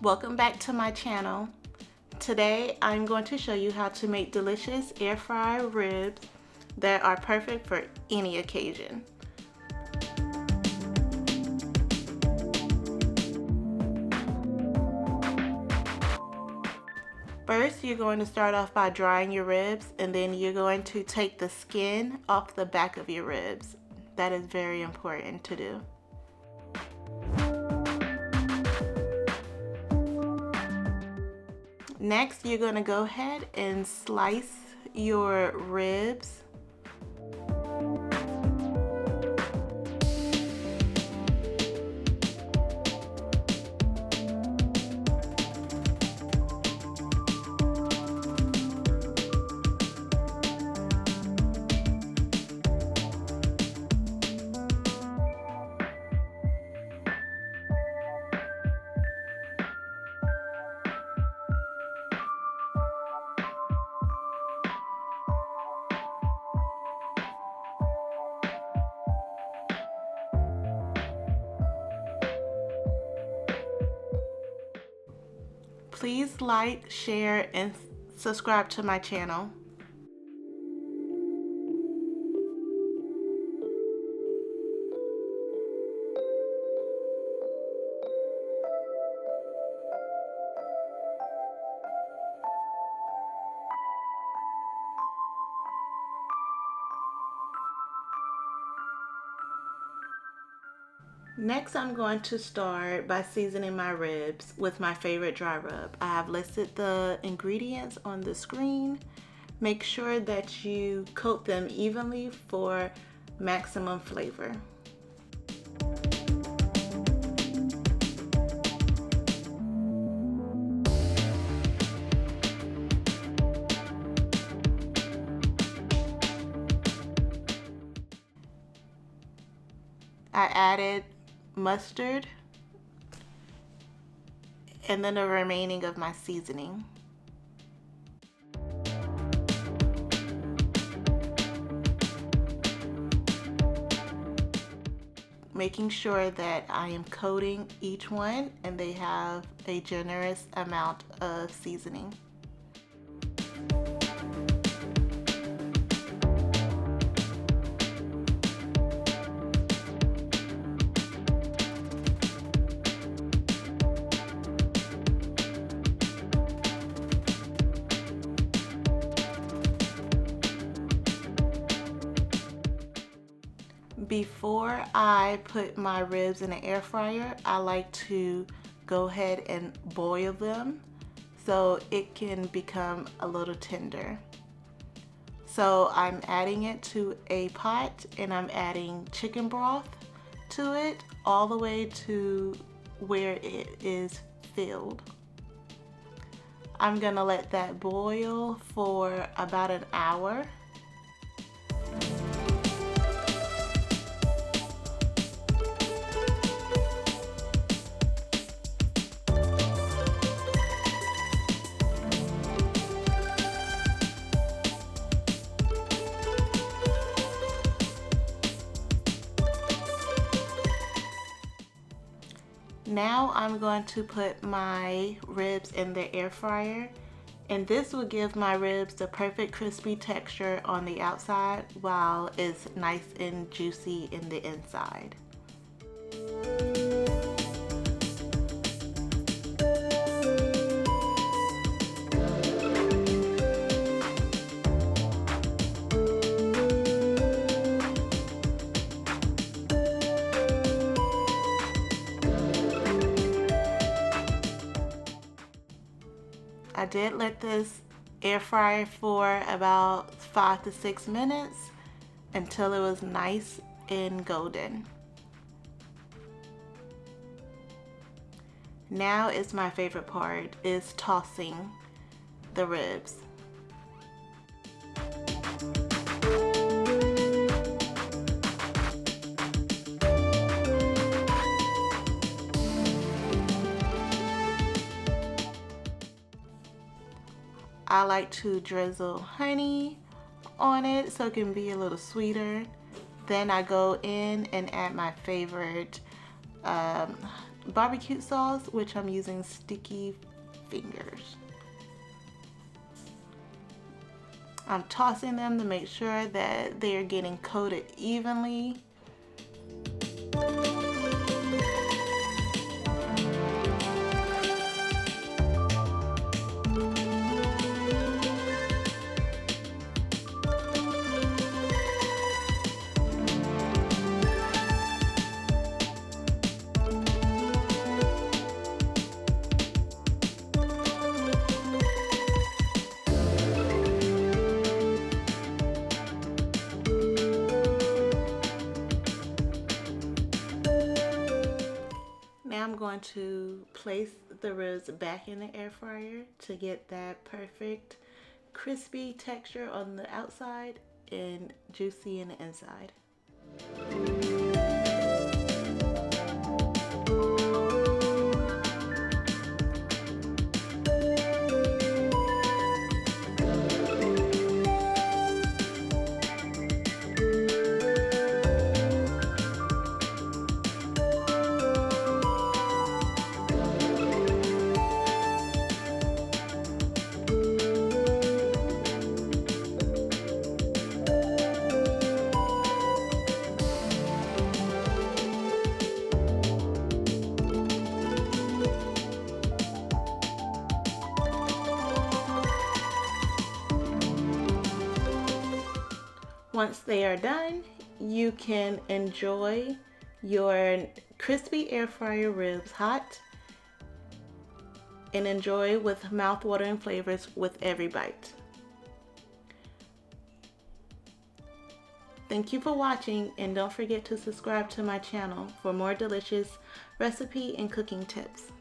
Welcome back to my channel. Today I'm going to show you how to make delicious air fryer ribs that are perfect for any occasion. First, you're going to start off by drying your ribs, and then you're going to take the skin off the back of your ribs. That is very important to do. Next, you're going to go ahead and slice your ribs. Please like, share, and subscribe to my channel. Next, I'm going to start by seasoning my ribs with my favorite dry rub. I have listed the ingredients on the screen. Make sure that you coat them evenly for maximum flavor. I added mustard and then the remaining of my seasoning. Making sure that I am coating each one and they have a generous amount of seasoning. Before I put my ribs in the air fryer, I like to go ahead and boil them so it can become a little tender. So I'm adding it to a pot and I'm adding chicken broth to it all the way to where it is filled. I'm gonna let that boil for about an hour. Now I'm going to put my ribs in the air fryer, and this will give my ribs the perfect crispy texture on the outside while it's nice and juicy in the inside. I did let this air fry for about 5 to 6 minutes until it was nice and golden. Now is my favorite part, is tossing the ribs. I like to drizzle honey on it so it can be a little sweeter. Then I go in and add my favorite barbecue sauce, which I'm using Sticky Fingers. I'm tossing them to make sure that they are getting coated evenly. Now I'm going to place the ribs back in the air fryer to get that perfect crispy texture on the outside and juicy in the inside. Once they are done, you can enjoy your crispy air fryer ribs hot and enjoy with mouth-watering flavors with every bite. Thank you for watching, and don't forget to subscribe to my channel for more delicious recipe and cooking tips.